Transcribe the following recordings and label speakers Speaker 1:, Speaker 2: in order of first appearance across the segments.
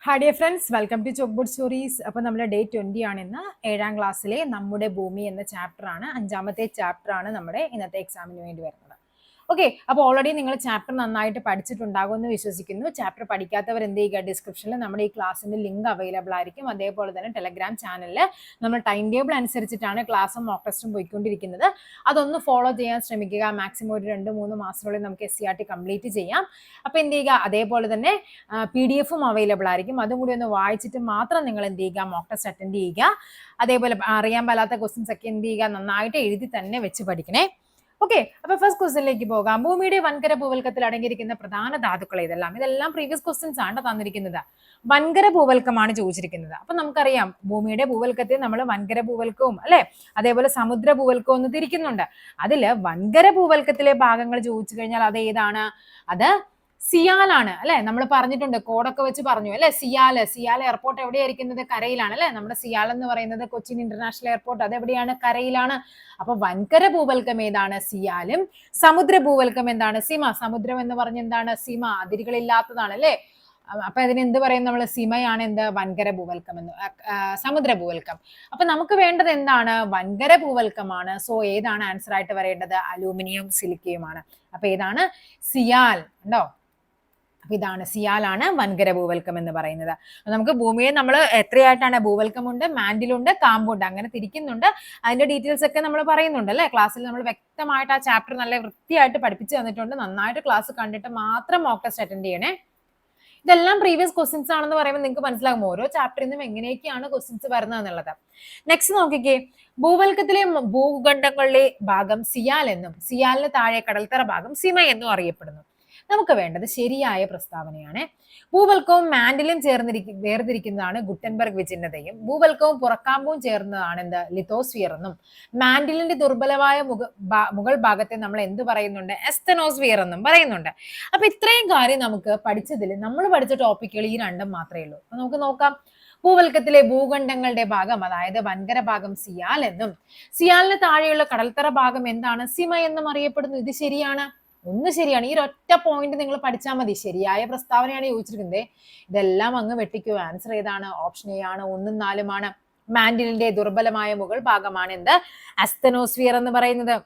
Speaker 1: Hi dear friends, welcome to chalkboard stories. അപ്പോൾ നമ്മുടെ day 20 ആണ് ഇന്ന്. 7ാം ക്ലാസ്സിലെ നമ്മുടെ ഭൂമി എന്ന ചാപ്റ്റർ ആണ്, 5ാമത്തെ ചാപ്റ്റർ ആണ് നമ്മുടെ ഇന്നത്തെ എക്സാമിന് വേണ്ടി വരുന്നത്. ഓക്കെ, അപ്പോൾ ഓൾറെഡി നിങ്ങൾ ചാപ്റ്റർ നന്നായിട്ട് പഠിച്ചിട്ടുണ്ടാകുമെന്ന് വിശ്വസിക്കുന്നു. ചാപ്റ്റർ പഠിക്കാത്തവർ എന്ത് ചെയ്യുക, ഡിസ്ക്രിപ്ഷനിൽ നമ്മുടെ ഈ ക്ലാസ്സിന്റെ ലിങ്ക് അവൈലബിൾ ആയിരിക്കും. അതേപോലെ തന്നെ ടെലഗ്രാം ചാനലിൽ നമ്മൾ ടൈം ടേബിൾ അനുസരിച്ചിട്ടാണ് ക്ലാസ്സും മോക്ക് ടെസ്റ്റും പോയിക്കൊണ്ടിരിക്കുന്നത്. അതൊന്ന് ഫോളോ ചെയ്യാൻ ശ്രമിക്കുക. മാക്സിമം ഒരു 2-3 മാസത്തിനുള്ളിൽ നമുക്ക് SCRT കംപ്ലീറ്റ് ചെയ്യാം. അപ്പോൾ എന്ത് ചെയ്യുക, അതേപോലെ തന്നെ PDF-ഉം അവൈലബിൾ ആയിരിക്കും. അതും കൂടി ഒന്ന് വായിച്ചിട്ട് മാത്രം നിങ്ങൾ എന്ത് ചെയ്യുക, മോക്ക് ടെസ്റ്റ് അറ്റൻഡ് ചെയ്യുക. അതേപോലെ അറിയാൻ പാലാത്ത ക്വസ്റ്റ്യൻസ് ഒക്കെ എന്ത് ചെയ്യുക, നന്നായിട്ട് എഴുതി തന്നെ വെച്ച് പഠിക്കണേ. ഓക്കെ, അപ്പൊ ഫസ്റ്റ് ക്വസ്റ്റ്യനിലേക്ക് പോകാം. ഭൂമിയുടെ വൻകര ഭൂവൽക്കത്തിൽ അടങ്ങിയിരിക്കുന്ന പ്രധാന ധാതുക്കൾ ഇതെല്ലാം പ്രീവിയസ് ക്വസ്റ്റ്യൻസ് ആണ് തന്നിരിക്കുന്നത്. വൻകര ഭൂവൽക്കമാണ് ചോദിച്ചിരിക്കുന്നത്. അപ്പൊ നമുക്കറിയാം ഭൂമിയുടെ ഭൂവൽക്കത്തെ നമ്മൾ വൻകര ഭൂവൽക്കവും അല്ലെ, അതേപോലെ സമുദ്ര ഭൂവൽക്കവും ഒന്ന് തിരിക്കുന്നുണ്ട്. അതില് വൻകര ഭൂവൽക്കത്തിലെ ഭാഗങ്ങൾ ചോദിച്ചു കഴിഞ്ഞാൽ അത് ഏതാണ്? അത് സിയാലാണ് അല്ലെ. നമ്മൾ പറഞ്ഞിട്ടുണ്ട്, കോഡൊക്കെ വെച്ച് പറഞ്ഞു അല്ലെ. സിയാൽ എയർപോർട്ട് എവിടെയായിരിക്കുന്നത്? കരയിലാണ് അല്ലെ. നമ്മുടെ സിയാൽ എന്ന് പറയുന്നത് കൊച്ചിൻ ഇന്റർനാഷണൽ എയർപോർട്ട്, അത് എവിടെയാണ്? കരയിലാണ്. അപ്പൊ വൻകര ഭൂവൽക്കം ഏതാണ്? സിയാലും. സമുദ്ര ഭൂവൽക്കം എന്താണ്? സിമ. സമുദ്രം എന്ന് പറഞ്ഞ എന്താണ്? സിമ, അതിരുകളില്ലാത്തതാണ് അല്ലെ. അപ്പൊ അതിന് എന്ത് പറയും നമ്മൾ? സിമയാണ് എന്ത്? വൻകര ഭൂവൽക്കം എന്ന്, സമുദ്ര ഭൂവൽക്കം. അപ്പൊ നമുക്ക് വേണ്ടത് എന്താണ്? വൻകര ഭൂവൽക്കമാണ്. സോ ഏതാണ് ആൻസർ ആയിട്ട് വരേണ്ടത്? അലൂമിനിയം സിലിക്കയുമാണ്. അപ്പൊ ഏതാണ്? സിയാൽ. ഉണ്ടോ? അപ്പൊ ഇതാണ്, സിയാലാണ് വൻകര ഭൂവൽക്കം എന്ന് പറയുന്നത്. നമുക്ക് ഭൂമിയെ നമ്മൾ എത്രയായിട്ടാണ്? ഭൂവൽക്കമുണ്ട്, മാൻഡിലുണ്ട്, കാമ്പുണ്ട്, അങ്ങനെ തിരിക്കുന്നുണ്ട്. അതിന്റെ ഡീറ്റെയിൽസ് ഒക്കെ നമ്മൾ പറയുന്നുണ്ട് അല്ലെ. ക്ലാസ്സിൽ നമ്മൾ വ്യക്തമായിട്ട് ആ ചാപ്റ്റർ നല്ല വൃത്തിയായിട്ട് പഠിപ്പിച്ചു തന്നിട്ടുണ്ട്. നന്നായിട്ട് ക്ലാസ് കണ്ടിട്ട് മാത്രം മോക്ക് ടെസ്റ്റ് അറ്റൻഡ് ചെയ്യണേ. ഇതെല്ലാം പ്രീവിയസ് ക്വസ്റ്റ്യൻസ് ആണെന്ന് പറയുമ്പോൾ നിങ്ങൾക്ക് മനസ്സിലാകും ഓരോ ചാപ്റ്ററിൽ നിന്നും എങ്ങനെയൊക്കെയാണ് ക്വസ്റ്റ്യൻസ് വരുന്നത് എന്നുള്ളത്. നെക്സ്റ്റ് നോക്കിക്കേ, ഭൂവൽക്കത്തിലെ ഭൂഖണ്ഡങ്ങളിലെ ഭാഗം സിയാൽ എന്നും സിയാലിന് താഴെ കടൽത്തറ ഭാഗം സിമ എന്നും അറിയപ്പെടുന്നു. നമുക്ക് വേണ്ടത് ശരിയായ പ്രസ്താവനയാണ്. ഭൂവൽക്കവും മാൻഡിലും വേർതിരിക്കുന്നതാണ് ഗുട്ടൻബർഗ് വിചിന്നതയും ഭൂവൽക്കവും പുറക്കാമ്പും ചേർന്നതാണ് എന്ത്? ലിത്തോസ്ഫിയർ എന്നും മാൻഡിലിന്റെ ദുർബലമായ മുകൾ ഭാഗത്തെ നമ്മൾ എന്ത് പറയുന്നുണ്ട്? എസ്തനോസ്ഫിയർ എന്നും പറയുന്നുണ്ട്. അപ്പൊ ഇത്രയും കാര്യം നമുക്ക് പഠിച്ചതിൽ നമ്മൾ പഠിച്ച ടോപ്പിക്കുകൾ ഈ രണ്ടും മാത്രമേ ഉള്ളൂ. അപ്പൊ നമുക്ക് നോക്കാം. ഭൂവൽക്കത്തിലെ ഭൂഖണ്ഡങ്ങളുടെ ഭാഗം, അതായത് വൻകര ഭാഗം സിയാൽ എന്നും സിയാലിന് താഴെയുള്ള കടൽത്തറ ഭാഗം എന്താണ്? സിമ എന്നും അറിയപ്പെടുന്നു. ഇത് ശരിയാണ്. ഒന്ന് ശരിയാണ്. ഈ ഒറ്റ പോയിന്റ് നിങ്ങൾ പഠിച്ചാൽ മതി. ശരിയായ പ്രസ്താവനയാണ് ചോദിച്ചിരിക്കുന്നത്. ഇതെല്ലാം അങ്ങ് വെട്ടിക്കോ. ആൻസർ ഏതാണ്? ഓപ്ഷൻ എ ആണ്, 1ഉം 4ഉം ആണ്. മാൻഡിലിന്റെ ദുർബലമായ മുകൾ ഭാഗമാണ് എന്ത്? അസ്തനോസ്ഫിയർ എന്ന് പറയുന്നത്.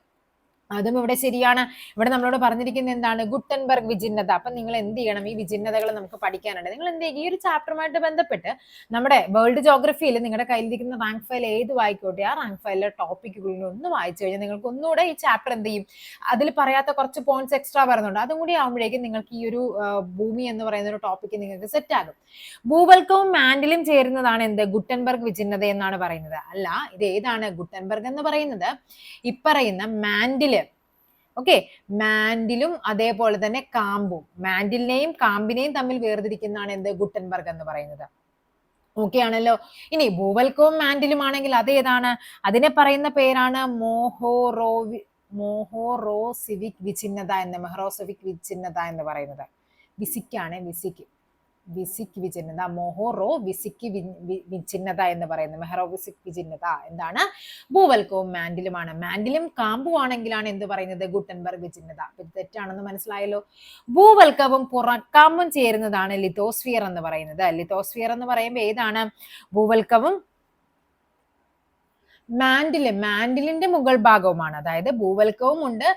Speaker 1: അതും ഇവിടെ ശരിയാണ്. ഇവിടെ നമ്മളോട് പറഞ്ഞിരിക്കുന്നത് എന്താണ്? ഗുട്ടൻബർഗ് വിചിന്നത. അപ്പൊ നിങ്ങൾ എന്ത് ചെയ്യണം? ഈ വിചിന്നതകൾ നമുക്ക് പഠിക്കാനുണ്ട്. നിങ്ങൾ എന്ത് ചെയ്യുക, ഈ ഒരു ചാപ്റ്ററുമായിട്ട് ബന്ധപ്പെട്ട് നമ്മുടെ വേൾഡ് ജോഗ്രഫിയിൽ നിങ്ങളുടെ കയ്യിലിരിക്കുന്ന റാങ്ക് ഫയൽ ഏത് വായിക്കോട്ടെ, ആ റാങ്ക് ഫയലിലെ ടോപ്പിക്കുകളിൽ ഒന്ന് വായിച്ചു കഴിഞ്ഞാൽ നിങ്ങൾക്ക് ഒന്നുകൂടെ ഈ ചാപ്റ്റർ എന്ത് ചെയ്യും, അതിൽ പറയാത്ത കുറച്ച് പോയിന്റ്സ് എക്സ്ട്രാ വരുന്നുണ്ട്. അതും കൂടി ആകുമ്പോഴേക്കും നിങ്ങൾക്ക് ഈ ഒരു ഭൂമി എന്ന് പറയുന്ന ഒരു ടോപ്പിക്ക് നിങ്ങൾക്ക് സെറ്റ് ആകും. ഭൂവൽക്കവും മാൻഡിലും ചേരുന്നതാണ് എന്ത്? ഗുട്ടൻബർഗ് വിചിന്നത എന്നാണ് പറയുന്നത്. അല്ല, ഇത് ഏതാണ്? ഗുട്ടൻബർഗ് എന്ന് പറയുന്നത് ഇപ്പറയുന്ന മാൻഡില്. ഓക്കെ, മാൻഡിലും അതേപോലെ തന്നെ കാമ്പും, മാൻഡിലിനെയും കാമ്പിനെയും തമ്മിൽ വേർതിരിക്കുന്നതാണ് എന്ത്? ഗുട്ടൻബർഗ് എന്ന് പറയുന്നത്. ഓക്കെ ആണല്ലോ. ഇനി ഭൂവൽക്കവും മാൻഡിലും ആണെങ്കിൽ അത് ഏതാണ്? അതിനെ പറയുന്ന പേരാണ് മോഹോറോസിവിക് വിചിന്നത എന്ന് പറയുന്നത്. വിസിക്കാണ്, വിസിക് വിചിന്നത, മോഹോറോ വിസിക് വിചിന്നത എന്ന് പറയുന്നത്. മെഹറോവിസിക് വിചിന്നത എന്താണ്? ഭൂവൽക്കവും മാൻഡിലുമാണ്. മാൻഡിലും കാമ്പും ആണെങ്കിലാണ് എന്ത് പറയുന്നത്? ഗുട്ടൻബർഗ് വിചിന്നത. ഇത് തെറ്റാണെന്ന് മനസ്സിലായല്ലോ. ഭൂവൽക്കവും പുറക്കാമ്പും ചേരുന്നതാണ് ലിത്തോസ്ഫിയർ എന്ന് പറയുന്നത്. ലിത്തോസ്ഫിയർ എന്ന് പറയുമ്പോൾ ഏതാണ്? ഭൂവൽക്കവും മാൻഡിലിന്റെ മുകൾ ഭാഗവുമാണ്. അതായത് ഭൂവൽക്കവും ഉണ്ട്,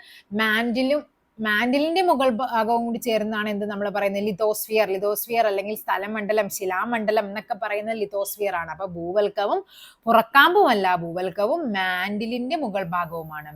Speaker 1: മാൻഡിലിന്റെ മുകൾ ഭാഗവും കൂടി ചേർന്നാണ് എന്ത് നമ്മൾ പറയുന്നത്? ലിത്തോസ്ഫിയർ അല്ലെങ്കിൽ സ്ഥലമണ്ഡലം, ശിലാമണ്ഡലം എന്നൊക്കെ പറയുന്ന ലിത്തോസ്ഫിയർ ആണ്. അപ്പൊ ഭൂവൽക്കവും പുറക്കാമ്പുമല്ല, ഭൂവൽക്കവും മാൻഡിലിന്റെ മുകൾ ഭാഗവുമാണ്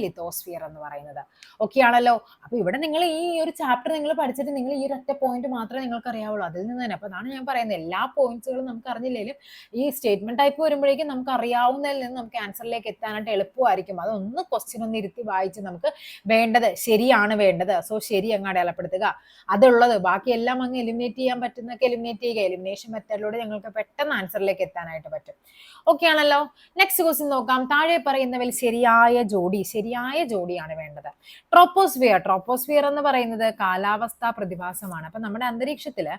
Speaker 1: ലിത്തോസ്ഫിയർ എന്ന് പറയുന്നത്. ഓക്കെ ആണല്ലോ. അപ്പൊ ഇവിടെ നിങ്ങൾ ഈ ഒരു ചാപ്റ്റർ നിങ്ങൾ പഠിച്ചിട്ട് നിങ്ങൾ ഈ ഒരൊറ്റ പോയിന്റ് മാത്രമേ നിങ്ങൾക്ക് അറിയാവുള്ളൂ. അതിൽ നിന്ന് തന്നെ. അപ്പൊ അതാണ് ഞാൻ പറയുന്നത്, എല്ലാ പോയിന്റ്സുകളും നമുക്ക് അറിഞ്ഞില്ലെങ്കിലും ഈ സ്റ്റേറ്റ്മെന്റ് ടൈപ്പ് വരുമ്പോഴേക്കും നമുക്ക് അറിയാവുന്നതിൽ നിന്ന് നമുക്ക് ആൻസറിലേക്ക് എത്താനായിട്ട് എളുപ്പമായിരിക്കും. അതൊന്ന് ക്വസ്റ്റ്യൻ ഒന്ന് ഇരുത്തി വായിച്ച് നമുക്ക് വേണ്ടത് ശരിയാണ് വേണ്ടത്. സോ ശരി അങ്ങ് അടയാളപ്പെടുത്തുക. അതുള്ളത് ബാക്കി എല്ലാം അങ്ങ് എലിമിനേറ്റ് ചെയ്യാൻ പറ്റുന്നൊക്കെ എലിമിനേറ്റ് ചെയ്യുക. എലിമിനേഷൻ മെത്തേഡിലൂടെ ഞങ്ങൾക്ക് പെട്ടെന്ന് ആൻസറിലേക്ക് എത്താനായിട്ട് പറ്റും. ഓക്കെ ആണല്ലോ. നെക്സ്റ്റ് ക്വസ്റ്റ്യൻ നോക്കാം. താഴെ പറയുന്നവയിൽ ശരിയായ ജോഡിയാണ് വേണ്ടത്. ട്രോപ്പോസ്ഫിയർ എന്ന് പറയുന്നത് കാലാവസ്ഥാ പ്രതിഭാസമാണ്. അപ്പൊ നമ്മുടെ അന്തരീക്ഷത്തില്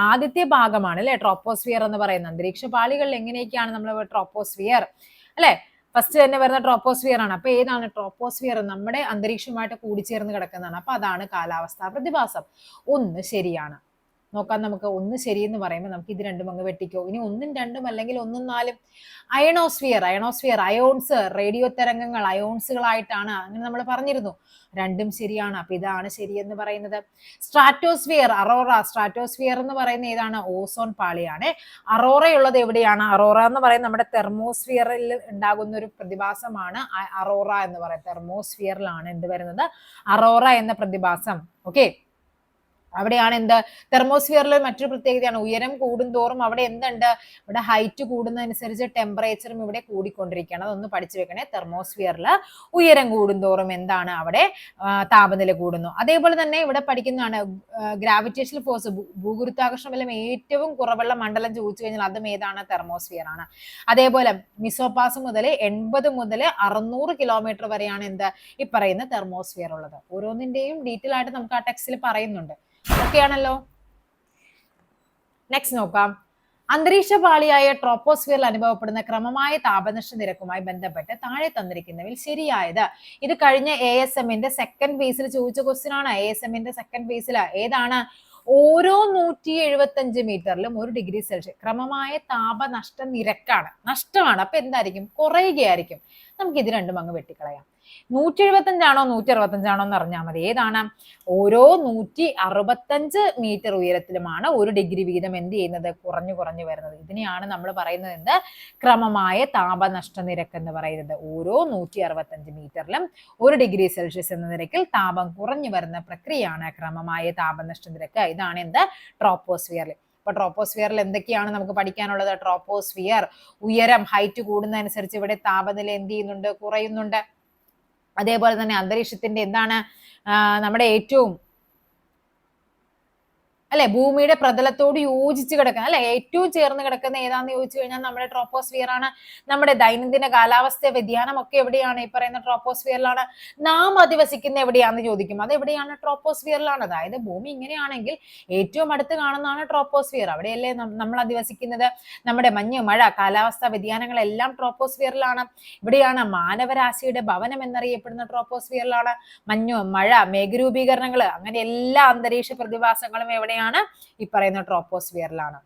Speaker 1: ആദ്യത്തെ ഭാഗമാണ് അല്ലെ ട്രോപ്പോസ്ഫിയർ എന്ന് പറയുന്നത്. അന്തരീക്ഷ പാളികളിൽ എങ്ങനെയൊക്കെയാണ് നമ്മൾ ട്രോപ്പോസ്ഫിയർ അല്ലെ, ഫസ്റ്റ് തന്നെ വരുന്ന ട്രോപ്പോസ്ഫിയർ ആണ്. അപ്പൊ ഏതാണ് ട്രോപ്പോസ്ഫിയർ? നമ്മുടെ അന്തരീക്ഷമായിട്ട് കൂടിച്ചേർന്ന് കിടക്കുന്നതാണ്. അപ്പൊ അതാണ് കാലാവസ്ഥാ പ്രതിഭാസം. ഒന്ന് ശരിയാണ്. നോക്കാം നമുക്ക്. ഒന്ന് ശരിയെന്ന് പറയുമ്പോൾ നമുക്ക് ഇത് രണ്ടും അങ്ങ് വെട്ടിക്കോ. ഇനി 1ഉം 2ഉം അല്ലെങ്കിൽ 1ഉം 4ഉം. അയണോസ്ഫിയർ അയോൺസ് റേഡിയോ തരംഗങ്ങൾ അയോൺസുകളായിട്ടാണ്, അങ്ങനെ നമ്മൾ പറഞ്ഞിരുന്നു. രണ്ടും ശരിയാണ്. അപ്പൊ ഇതാണ് ശരിയെന്ന് പറയുന്നത്. സ്ട്രാറ്റോസ്ഫിയർ സ്ട്രാറ്റോസ്ഫിയർ എന്ന് പറയുന്ന ഏതാണ്? ഓസോൺ പാളിയാണ്. അറോറയുള്ളത് എവിടെയാണ്? അറോറ എന്ന് പറയുന്നത് നമ്മുടെ തെർമോസ്ഫിയറിൽ ഉണ്ടാകുന്ന ഒരു പ്രതിഭാസമാണ് അറോറ എന്ന് പറയുന്നത്. തെർമോസ്ഫിയറിലാണ് എന്ത് വരുന്നത്? അറോറ എന്ന പ്രതിഭാസം. ഓക്കെ, അവിടെയാണ് എന്ത്? തെർമോസ്ഫിയറിൽ മറ്റൊരു പ്രത്യേകതയാണ്, ഉയരം കൂടുന്തോറും അവിടെ എന്തുണ്ട്? ഇവിടെ ഹൈറ്റ് കൂടുന്നതനുസരിച്ച് ടെമ്പറേച്ചറും ഇവിടെ കൂടിക്കൊണ്ടിരിക്കുകയാണ്. അതൊന്ന് പഠിച്ചു വെക്കണേ. തെർമോസ്ഫിയറിൽ ഉയരം കൂടുന്തോറും എന്താണ്? അവിടെ താപനില കൂടുന്നു. അതേപോലെ തന്നെ ഇവിടെ പഠിക്കുന്നതാണ് ഗ്രാവിറ്റേഷണൽ ഫോഴ്സ്, ഭൂഗുരുത്വാകർഷണ ബലം ഏറ്റവും കുറവുള്ള മണ്ഡലം ചോദിച്ചു കഴിഞ്ഞാൽ അതും ഏതാണ്? തെർമോസ്ഫിയർ ആണ്. അതേപോലെ മിസോപാസ് മുതൽ 80 മുതൽ 600 കിലോമീറ്റർ വരെയാണ് എന്ത്? ഈ പറയുന്ന തെർമോസ്ഫിയർ ഉള്ളത്. ഓരോന്നിന്റെയും ഡീറ്റെയിൽ ആയിട്ട് നമുക്ക് ആ ടെക്സ്റ്റിൽ പറയുന്നുണ്ട്. ഓക്കെ ആണല്ലോ. നെക്സ്റ്റ് നോക്കാം. അന്തരീക്ഷ പാളിയായ ട്രോപ്പോസ്ഫിയറിൽ അനുഭവപ്പെടുന്ന ക്രമമായ താപനഷ്ട നിരക്കുമായി ബന്ധപ്പെട്ട് താഴെ തന്നിരിക്കുന്നവയിൽ ശരിയായത്. ഇത് കഴിഞ്ഞ ASMന്റെ സെക്കൻഡ് ഫേസിൽ ചോദിച്ച ക്വസ്റ്റ്യൻ ആണ്. ASMന്റെ സെക്കൻഡ് ഫേസിൽ ഏതാണ്? ഓരോ 175 മീറ്ററിലും 1 ഡിഗ്രി സെൽഷ്യസ് ക്രമമായ താപനഷ്ട നിരക്കാണ്. നഷ്ടമാണ്. അപ്പൊ എന്തായിരിക്കും? കുറയുകയായിരിക്കും. നമുക്ക് ഇത് രണ്ടും അങ്ങ് വെട്ടിക്കളയാം. 175 ആണോ 165 ആണോ എന്ന് അറിഞ്ഞാൽ മതി. ഏതാണ്? ഓരോ 165 മീറ്റർ ഉയരത്തിലുമാണ് 1 ഡിഗ്രി വീതം എന്ത് ചെയ്യുന്നത്? കുറഞ്ഞു കുറഞ്ഞു വരുന്നത്. ഇതിനെയാണ് നമ്മൾ പറയുന്നത് എന്ത്? ക്രമമായ താപനഷ്ട നിരക്ക് എന്ന് പറയുന്നത്. ഓരോ 165 മീറ്ററിലും 1 ഡിഗ്രി സെൽഷ്യസ് എന്ന നിരക്കിൽ താപം കുറഞ്ഞു വരുന്ന പ്രക്രിയയാണ് ക്രമമായ താപനഷ്ട നിരക്ക്. ഇതാണ് എന്ത്? ട്രോപ്പോസ്ഫിയറിൽ. അപ്പൊ ട്രോപ്പോസ്ഫിയറിൽ എന്തൊക്കെയാണ് നമുക്ക് പഠിക്കാനുള്ളത്? ട്രോപ്പോസ്ഫിയർ ഉയരം ഹൈറ്റ് കൂടുന്നതനുസരിച്ച് ഇവിടെ താപനില എന്ത് ചെയ്യുന്നുണ്ട്? കുറയുന്നുണ്ട്. അതേപോലെ തന്നെ അന്തരീക്ഷത്തിന്റെ എന്താണ് നമ്മുടെ ഏറ്റവും അല്ലെ ഭൂമിയുടെ പ്രതലത്തോട് യോജിച്ച് കിടക്കുന്ന അല്ലെ ഏറ്റവും ചേർന്ന് കിടക്കുന്ന ഏതാന്ന് ചോദിച്ചു കഴിഞ്ഞാൽ നമ്മുടെ ട്രോപ്പോസ്ഫിയർ ആണ്. നമ്മുടെ ദൈനംദിന കാലാവസ്ഥ വ്യതിയാനം ഒക്കെ എവിടെയാണ്? ഈ പറയുന്ന ട്രോപ്പോസ്ഫിയറിലാണ്. നാം അധിവസിക്കുന്ന എവിടെയാന്ന് ചോദിക്കും. അത് എവിടെയാണ്? ട്രോപ്പോസ്ഫിയറിലാണ്. അതായത് ഭൂമി ഇങ്ങനെയാണെങ്കിൽ ഏറ്റവും അടുത്ത് കാണുന്നതാണ് ട്രോപ്പോസ്ഫിയർ. അവിടെയല്ലേ നമ്മൾ അധിവസിക്കുന്നത്. നമ്മുടെ മഞ്ഞ് മഴ കാലാവസ്ഥ വ്യതിയാനങ്ങളെല്ലാം ട്രോപ്പോസ്ഫിയറിലാണ്. ഇവിടെയാണ് മാനവരാശിയുടെ ഭവനം എന്നറിയപ്പെടുന്ന ട്രോപ്പോസ്ഫിയറിലാണ്. മഞ്ഞ് മഴ മേഘരൂപീകരണങ്ങൾ അങ്ങനെ എല്ലാ അന്തരീക്ഷ പ്രതിഭാസങ്ങളും എവിടെയാണ്? ഈ പറയുന്ന ട്രോപ്പോസ്ഫിയറിലാണ്.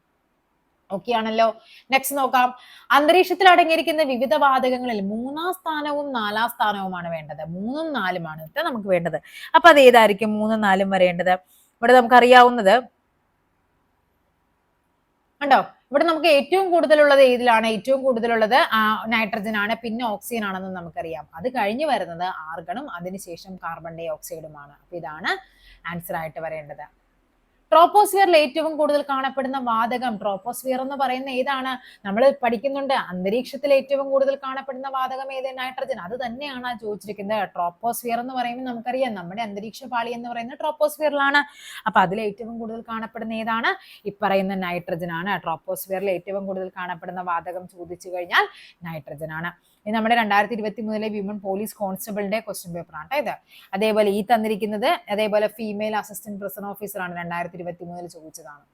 Speaker 1: ഓക്കെ ആണല്ലോ. നെക്സ്റ്റ് നോക്കാം. അന്തരീക്ഷത്തിൽ അടങ്ങിയിരിക്കുന്ന വിവിധ വാതകങ്ങളിൽ 3ാം സ്ഥാനവും 4ാം സ്ഥാനവുമാണ് വേണ്ടത്. 3ഉം 4ഉമാണ് നമുക്ക് വേണ്ടത്. അപ്പൊ അത് ഏതായിരിക്കും 3ഉം 4ഉം വരേണ്ടത്? ഇവിടെ നമുക്ക് അറിയാവുന്നത് കണ്ടോ, ഇവിടെ നമുക്ക് ഏറ്റവും കൂടുതലുള്ളത് ഏതിലാണ്? ഏറ്റവും കൂടുതലുള്ളത് നൈട്രജൻ ആണ്, പിന്നെ ഓക്സിജൻ ആണെന്ന് നമുക്കറിയാം. അത് കഴിഞ്ഞ് വരുന്നത് ആർഗണും അതിനുശേഷം കാർബൺ ഡൈ ഓക്സൈഡുമാണ്. അപ്പൊ ഇതാണ് ആൻസർ ആയിട്ട് വരേണ്ടത്. ട്രോപ്പോസ്ഫിയറിൽ ഏറ്റവും കൂടുതൽ കാണപ്പെടുന്ന വാതകം, ട്രോപ്പോസ്ഫിയർ എന്ന് പറയുന്ന ഏതാണ്? നമ്മൾ പഠിക്കുന്നുണ്ട് അന്തരീക്ഷത്തിൽ ഏറ്റവും കൂടുതൽ കാണപ്പെടുന്ന വാതകം ഏത്? നൈട്രജൻ. അത് തന്നെയാണ് ചോദിച്ചിരിക്കുന്നത്. ട്രോപ്പോസ്ഫിയർ എന്ന് പറയുമ്പോൾ നമുക്കറിയാം നമ്മുടെ അന്തരീക്ഷ പാളി എന്ന് പറയുന്നത് ട്രോപ്പോസ്ഫിയറിലാണ്. അപ്പൊ അതിൽ ഏറ്റവും കൂടുതൽ കാണപ്പെടുന്ന ഏതാണ്? ഈ പറയുന്ന നൈട്രജൻ ആണ്. ട്രോപ്പോസ്ഫിയറിൽ ഏറ്റവും കൂടുതൽ കാണപ്പെടുന്ന വാതകം ചോദിച്ചു കഴിഞ്ഞാൽ നൈട്രജൻ ആണ്. ഇത് നമ്മുടെ 2023 വിമൻ പോലീസ് കോൺസ്റ്റബിളിന്റെ ക്വസ്റ്റ്യൻ പേപ്പർ ആണ് ഇത്. അതേപോലെ ഈ തന്നിരിക്കുന്നത് അതേപോലെ ഫീമെയിൽ അസിസ്റ്റന്റ് പ്രിസൺ ഓഫീസർ ആണ്, 2023 ചോദിച്ചതാണ്.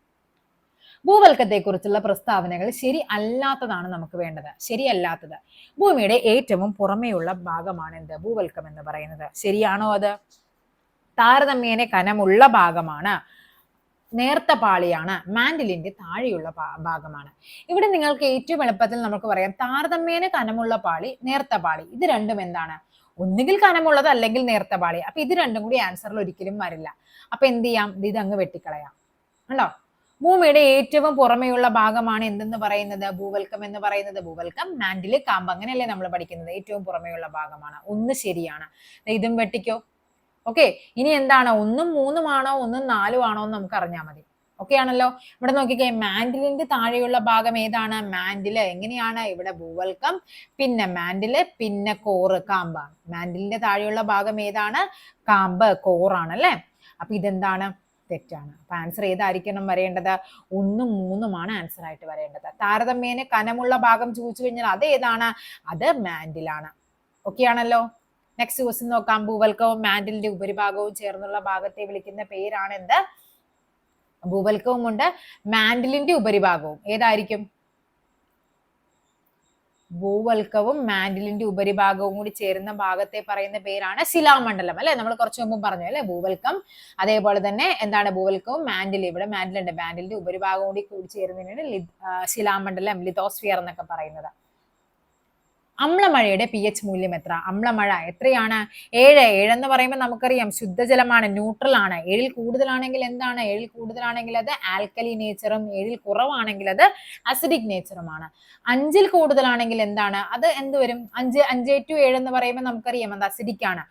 Speaker 1: ഭൂവൽക്കത്തെ കുറിച്ചുള്ള പ്രസ്താവനകൾ ശരി അല്ലാത്തതാണ് നമുക്ക് വേണ്ടത്. ശരിയല്ലാത്തത്. ഭൂമിയുടെ ഏറ്റവും പുറമേയുള്ള ഭാഗമാണ് എന്ത്? ഭൂവൽക്കം എന്ന് പറയുന്നത്. ശരിയാണോ അത്? താരതമ്യേന കനമുള്ള ഭാഗമാണ്, നേർത്ത പാളിയാണ്, മാൻഡിലിന്റെ താഴെയുള്ള ഭാഗമാണ്. ഇവിടെ നിങ്ങൾക്ക് ഏറ്റവും എളുപ്പത്തിൽ നമുക്ക് പറയാം താരതമ്യേന കനമുള്ള പാളി, നേർത്ത പാളി. ഇത് രണ്ടും എന്താണ്? ഒന്നുകിൽ കനമുള്ളത് അല്ലെങ്കിൽ നേർത്ത പാളി. അപ്പൊ ഇത് രണ്ടും കൂടി ആൻസറിൽ ഒരിക്കലും വരില്ല. അപ്പൊ എന്ത് ചെയ്യാം? ഇത് അങ്ങ് വെട്ടിക്കളയാം. കണ്ടോ, ഭൂമിയുടെ ഏറ്റവും പുറമെയുള്ള ഭാഗമാണ് എന്തെന്ന് പറയുന്നത്? ഭൂവൽക്കം എന്ന് പറയുന്നത്. ഭൂവൽക്കം, മാൻഡില്, കാമ്പ് അങ്ങനെയല്ലേ നമ്മൾ പഠിക്കുന്നത്. ഏറ്റവും പുറമെയുള്ള ഭാഗമാണ്. ഒന്ന് ശരിയാണ്. ഇതും വെട്ടിക്കോ. ഓക്കെ, ഇനി എന്താണ്? 1ഉം 3ഉം ആണോ 1ഉം 4ഉം ആണോ എന്ന് നമുക്ക് അറിഞ്ഞാൽ മതി. ഓക്കെ ആണല്ലോ. ഇവിടെ നോക്കിക്കേ, മാൻഡിലിന്റെ താഴെയുള്ള ഭാഗം ഏതാണ്? മാൻഡില്. എങ്ങനെയാണ്? ഇവിടെ ഭൂവൽക്കം, പിന്നെ മാൻഡില്, പിന്നെ കോറ്, കാമ്പാണ്. മാൻഡിലിന്റെ താഴെയുള്ള ഭാഗം ഏതാണ്? കാമ്പ്, കോറാണ് അല്ലെ. അപ്പൊ ഇതെന്താണ്? തെറ്റാണ്. അപ്പൊ ആൻസർ ഏതായിരിക്കണം വരേണ്ടത്? 1ഉം 3ഉമാണ് ആൻസർ ആയിട്ട് വരേണ്ടത്. താരതമ്യേന കനമുള്ള ഭാഗം ചോദിച്ചു കഴിഞ്ഞാൽ അത് ഏതാണ്? അത് മാൻഡിലാണ്. ഓക്കെ ആണല്ലോ. നെക്സ്റ്റ് ക്വസ്റ്റ്യൻ നോക്കാം. ഭൂവൽക്കവും മാൻഡിലിന്റെ ഉപരിഭാഗവും ചേർന്നുള്ള ഭാഗത്തെ വിളിക്കുന്ന പേരാണ് എന്ത്? ഭൂവൽക്കവും ഉണ്ട്, മാൻഡിലിന്റെ ഉപരിഭാഗവും. ഏതായിരിക്കും? ഭൂവൽക്കവും മാന്റിലിന്റെ ഉപരിഭാഗവും കൂടി ചേരുന്ന ഭാഗത്തെ പറയുന്ന പേരാണ് ശിലാമണ്ഡലം അല്ലെ. നമ്മൾ കുറച്ചു മുമ്പ് പറഞ്ഞു അല്ലെ, ഭൂവൽക്കം അതേപോലെ തന്നെ എന്താണ് ഭൂവൽക്കവും മാന്റിൽ, ഇവിടെ മാന്റിലുണ്ട്, മാന്റിലിന്റെ ഉപരിഭാഗം കൂടി ചേരുന്നതിനാണ് ശിലാമണ്ഡലം, ലിതോസ്ഫിയർ എന്നൊക്കെ പറയുന്നത്. അമ്ലമഴയുടെ പി എച്ച് മൂല്യം എത്ര? അമ്ലമഴ എത്രയാണ്? 7. 7 എന്ന് പറയുമ്പോൾ നമുക്കറിയാം ശുദ്ധജലമാണ്, ന്യൂട്രൽ ആണ്. 7ൽ കൂടുതലാണെങ്കിൽ എന്താണ്? 7ൽ കൂടുതലാണെങ്കിൽ അത് ആൽക്കലി നേച്ചറും 7ൽ കുറവാണെങ്കിൽ അത് അസിഡിക് നേച്ചറുമാണ്. 5ൽ കൂടുതലാണെങ്കിൽ എന്താണ്? അത് എന്ത് വരും? 5 to 7 എന്ന് പറയുമ്പോൾ നമുക്കറിയാം അത് അസിഡിക് ആണ്.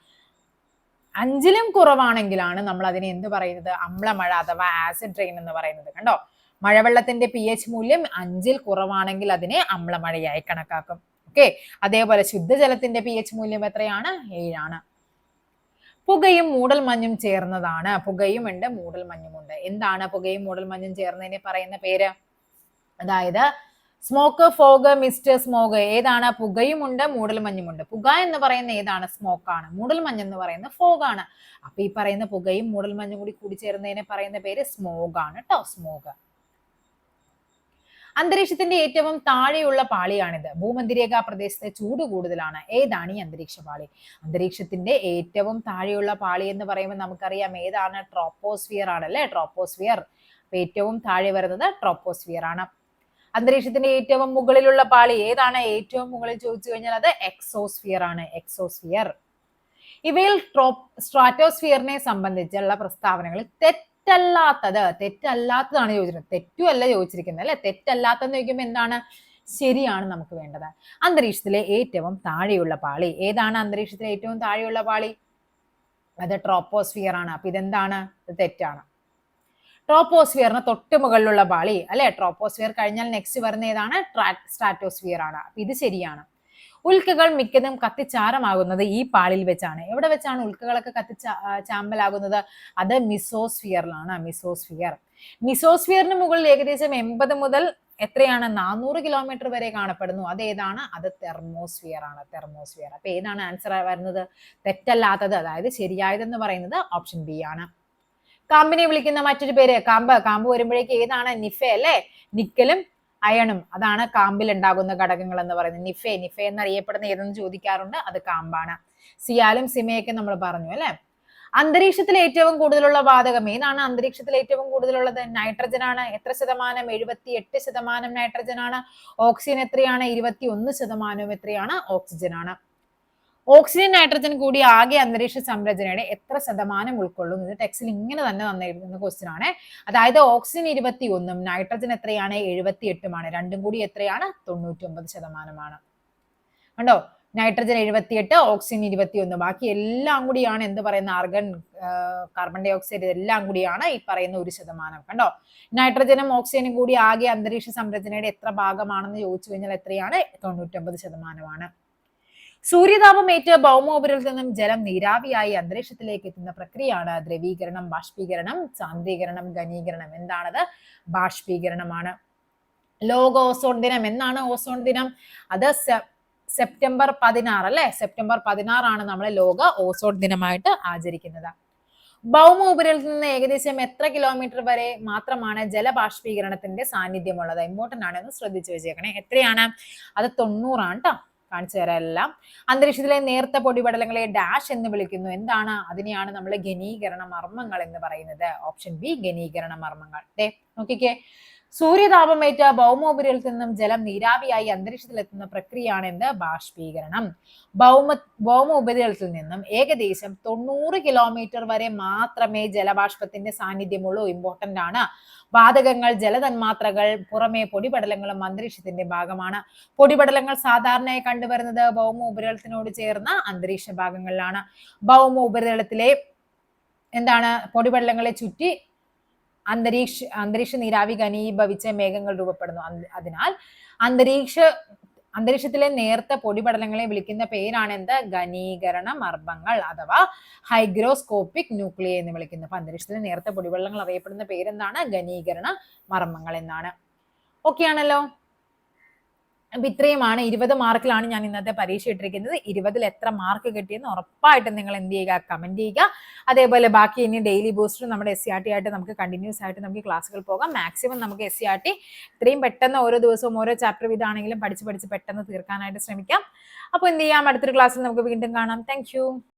Speaker 1: 5ലും കുറവാണെങ്കിലാണ് നമ്മൾ അതിനെ എന്ത് പറയുന്നത്? അമ്ലമഴ അഥവാ ആസിഡ് റെയിൻ എന്ന് പറയുന്നത്. കണ്ടോ, മഴവെള്ളത്തിന്റെ പി എച്ച് മൂല്യം 5ൽ കുറവാണെങ്കിൽ അതിനെ അമ്ലമഴയായി കണക്കാക്കും. ഓക്കെ, അതേപോലെ ശുദ്ധജലത്തിന്റെ പി എച്ച് മൂല്യം എത്രയാണ്? 7 ആണ്. പുകയും മൂടൽമഞ്ഞും ചേർന്നതാണ്. പുകയും ഉണ്ട്, മൂടൽമഞ്ഞുമുണ്ട്. എന്താണ് പുകയും മൂടൽമഞ്ഞും ചേർന്നതിനെ പറയുന്ന പേര്? അതായത് സ്മോക്ക്, ഫോഗ്, മിസ്റ്റ്, സ്മോഗ്. ഏതാണ്? പുകയുമുണ്ട്, മൂടൽമഞ്ഞുമുണ്ട്. പുക എന്ന് പറയുന്ന ഏതാണ്? സ്മോക്കാണ്. മൂടൽമഞ്ഞ് എന്ന് പറയുന്ന ഫോഗാണ്. അപ്പൊ ഈ പറയുന്ന പുകയും മൂടൽമഞ്ഞും കൂടി ചേർന്നതിനെ പറയുന്ന പേര് സ്മോഗാണ് കേട്ടോ, സ്മോഗ്. അന്തരീക്ഷത്തിന്റെ ഏറ്റവും താഴെയുള്ള പാളിയാണിത്. ഭൂമധ്യരേഖാ പ്രദേശത്തെ ചൂട് കൂടുതലാണ്. ഏതാണ് ഈ അന്തരീക്ഷ പാളി? അന്തരീക്ഷത്തിന്റെ ഏറ്റവും താഴെയുള്ള പാളി എന്ന് പറയുമ്പോൾ നമുക്കറിയാം ഏതാണ്? ട്രോപ്പോസ്ഫിയർ ആണല്ലേ, ട്രോപ്പോസ്ഫിയർ. ഏറ്റവും താഴെ വരുന്നത് ട്രോപ്പോസ്ഫിയർ ആണ്. അന്തരീക്ഷത്തിന്റെ ഏറ്റവും മുകളിലുള്ള പാളി ഏതാണ്? ഏറ്റവും മുകളിൽ ചോദിച്ചു കഴിഞ്ഞാൽ അത് എക്സോസ്ഫിയർ ആണ്, എക്സോസ്ഫിയർ. ഇവയിൽ സ്ട്രാറ്റോസ്ഫിയറിനെ സംബന്ധിച്ചുള്ള പ്രസ്താവനകളിൽ തെറ്റല്ലാത്തതാണ് ചോദിച്ചിരുന്നത്. തെറ്റുമല്ല ചോദിച്ചിരിക്കുന്നത് അല്ലെ. തെറ്റല്ലാത്തെന്ന് ചോദിക്കുമ്പോൾ എന്താണ്? ശരിയാണ് നമുക്ക് വേണ്ടത്. അന്തരീക്ഷത്തിലെ ഏറ്റവും താഴെയുള്ള പാളി ഏതാണ്? അന്തരീക്ഷത്തിലെ ഏറ്റവും താഴെയുള്ള പാളി അത് ട്രോപ്പോസ്ഫിയർ ആണ്. അപ്പൊ ഇതെന്താണ്? തെറ്റാണ്. ട്രോപ്പോസ്ഫിയറിന് തൊട്ട് മുകളിലുള്ള പാളി അല്ലെ, ട്രോപ്പോസ്ഫിയർ കഴിഞ്ഞാൽ നെക്സ്റ്റ് വരുന്ന ഏതാണ്? സ്ട്രാറ്റോസ്ഫിയർ ആണ്. അപ്പൊ ഇത് ശരിയാണ്. ഉൽക്കകൾ മിക്കതും കത്തിച്ചാരമാകുന്നത് ഈ പാളിൽ വെച്ചാണ്. എവിടെ വെച്ചാണ് ഉൽക്കകളൊക്കെ ചാമ്പലാകുന്നത്? അത് മിസോസ്ഫിയറിലാണ്, മിസോസ്ഫിയർ. മിസോസ്ഫിയറിന് മുകളിൽ ഏകദേശം 80 മുതൽ എത്രയാണ്? 400 കിലോമീറ്റർ വരെ കാണപ്പെടുന്നു. അത് ഏതാണ്? അത് തെർമോസ്ഫിയർ ആണ്, തെർമോസ്ഫിയർ. അപ്പൊ ഏതാണ് ആൻസർ വരുന്നത്? തെറ്റല്ലാത്തത്, അതായത് ശരിയായതെന്ന് പറയുന്നത് ഓപ്ഷൻ ബി ആണ്. കാമ്പിനെ വിളിക്കുന്ന മറ്റൊരു പേര് കാമ്പ്. കാമ്പ് വരുമ്പോഴേക്ക് ഏതാണ്? നിഫെ അല്ലെ, നിക്കലും അയണും. അതാണ് കാമ്പിൽ ഉണ്ടാകുന്ന ഘടകങ്ങൾ എന്ന് പറയുന്നത്. നിഫെ എന്നറിയപ്പെടുന്ന ഏതെന്ന് ചോദിക്കാറുണ്ട്, അത് കാമ്പാണ്. സിയാലും സിമയൊക്കെ നമ്മൾ പറഞ്ഞു അല്ലെ. അന്തരീക്ഷത്തിൽ ഏറ്റവും കൂടുതലുള്ള വാതകം ഏതാണ്? അന്തരീക്ഷത്തിൽ ഏറ്റവും കൂടുതലുള്ളത് നൈട്രജൻ ആണ്. എത്ര ശതമാനം? 78% നൈട്രജൻ ആണ്. ഓക്സിജൻ എത്രയാണ്? 21% എത്രയാണ്? ഓക്സിജൻ ആണ്. ഓക്സിജൻ നൈട്രജൻ കൂടി ആകെ അന്തരീക്ഷ സംരചനയുടെ എത്ര ശതമാനം ഉൾക്കൊള്ളും? ഇത് ടെക്സ്റ്റിൽ ഇങ്ങനെ തന്നെ തന്നിരിക്കുന്ന ക്വസ്റ്റ്യൻ ആണ്. അതായത് ഓക്സിജൻ 21ഉം നൈട്രജൻ എത്രയാണ്? 78ഉമാണ്. രണ്ടും കൂടി എത്രയാണ്? 99%. കണ്ടോ, നൈട്രജൻ 78, ഓക്സിജൻ 21. ബാക്കി എല്ലാം കൂടിയാണ് എന്ത് പറയുന്ന ആർഗൺ, കാർബൺ ഡൈ ഓക്സൈഡ്, ഇതെല്ലാം കൂടിയാണ് ഈ പറയുന്ന 1%. കണ്ടോ, നൈട്രജനും ഓക്സിജനും കൂടി ആകെ അന്തരീക്ഷ സംരചനയുടെ എത്ര ഭാഗമാണെന്ന് ചോദിച്ചു കഴിഞ്ഞാൽ എത്രയാണ്? 99%. സൂര്യതാപമേറ്റ് ഭൗമോപരിതലത്തിൽ നിന്നും ജലം നീരാവിയായി അന്തരീക്ഷത്തിലേക്ക് എത്തുന്ന പ്രക്രിയയാണ് ദ്രവീകരണം, ബാഷ്പീകരണം, സാന്ദ്രീകരണം, ഘനീകരണം. എന്താണത്? ബാഷ്പീകരണമാണ്. ലോക ഓസോൺ ദിനം എന്നാണ്? ഓസോൺ ദിനം അത് സെപ്റ്റംബർ 16 അല്ലെ. സെപ്റ്റംബർ 16 ആണ് നമ്മൾ ലോക ഓസോൺ ദിനമായിട്ട് ആചരിക്കുന്നത്. ഭൗമ ഉപരിതലത്തിൽ നിന്ന് ഏകദേശം എത്ര കിലോമീറ്റർ വരെ മാത്രമാണ് ജലബാഷ്പീകരണത്തിന്റെ സാന്നിധ്യമുള്ളത്? ഇമ്പോർട്ടന്റ് ആണ്, ഒന്ന് ശ്രദ്ധിച്ചു വെച്ചേക്കണേ. എത്രയാണ്? അത് 90 ആണ് കേട്ടോ. കാണിച്ചു തരാം എല്ലാം. അന്തരീക്ഷത്തിലെ നേർത്ത പൊടിപടലങ്ങളെ ഡാഷ് എന്ന് വിളിക്കുന്നു. എന്താണ്? അതിനെയാണ് നമ്മൾ ഘനീകരണ മർമ്മങ്ങൾ എന്ന് പറയുന്നത്. ഓപ്ഷൻ ബി, ഘനീകരണ മർമ്മങ്ങൾ. നോക്കിക്കേ, സൂര്യതാപമേറ്റ ഭൗമോപരിതലത്തിൽ നിന്നും ജലം നീരാവിയായി അന്തരീക്ഷത്തിലെത്തുന്ന പ്രക്രിയയാണ് എന്ത്? ബാഷ്പീകരണം. ഭൗമ ഉപരിതലത്തിൽ നിന്നും ഏകദേശം 90 കിലോമീറ്റർ വരെ മാത്രമേ ജലബാഷ്പത്തിന്റെ സാന്നിധ്യമുള്ളൂ. ഇമ്പോർട്ടന്റ് ആണ്. വാതകങ്ങൾ, ജലതന്മാത്രകൾ, പുറമെ പൊടിപടലങ്ങളും അന്തരീക്ഷത്തിന്റെ ഭാഗമാണ്. പൊടിപടലങ്ങൾ സാധാരണയായി കണ്ടുവരുന്നത് ഭൗമ ഉപരിതലത്തിനോട് ചേർന്ന അന്തരീക്ഷ ഭാഗങ്ങളിലാണ്. ഭൗമ ഉപരിതലത്തിലെ എന്താണ്? പൊടിപടലങ്ങളെ ചുറ്റി അന്തരീക്ഷ നീരാവി ഘനീഭവിച്ച മേഘങ്ങൾ രൂപപ്പെടുന്നു. അതിനാൽ അന്തരീക്ഷത്തിലെ നേർത്ത പൊടിപടലങ്ങളെ വിളിക്കുന്ന പേരാണ് എന്ത്? ഘനീകരണ മർമ്മങ്ങൾ അഥവാ ഹൈഗ്രോസ്കോപ്പിക് ന്യൂക്ലിയ എന്ന് വിളിക്കുന്നു. അപ്പൊ അന്തരീക്ഷത്തിലെ നേർത്ത പൊടിപടലങ്ങൾ അറിയപ്പെടുന്ന പേരെന്താണ്? ഘനീകരണ മർമ്മങ്ങൾ എന്നാണ്. ഓക്കെ ആണല്ലോ. അപ്പൊ ഇത്രയുമാണ് 20 മാർക്കിലാണ് ഞാൻ ഇന്നത്തെ പരീക്ഷ ഇട്ടിരിക്കുന്നത്. 20-ൽ എത്ര മാർക്ക് കിട്ടിയെന്ന് ഉറപ്പായിട്ടും നിങ്ങൾ എന്ത് ചെയ്യുക, കമന്റ് ചെയ്യുക. അതേപോലെ ബാക്കി ഇനി ഡെയിലി ബൂസ്റ്ററും നമ്മുടെ SCRT ആയിട്ട് നമുക്ക് കണ്ടിന്യൂസ് ആയിട്ട് നമുക്ക് ക്ലാസ്സുകൾ പോകാം. മാക്സിമം നമുക്ക് SCRT ഇത്രയും പെട്ടെന്ന് ഓരോ ദിവസവും ഓരോ ചാപ്റ്റർ വീതമാണെങ്കിലും പഠിച്ച് പെട്ടെന്ന് തീർക്കാനായിട്ട് ശ്രമിക്കാം. അപ്പോൾ എന്ത് ചെയ്യാം, അടുത്തൊരു ക്ലാസ്സിൽ നമുക്ക് വീണ്ടും കാണാം. താങ്ക്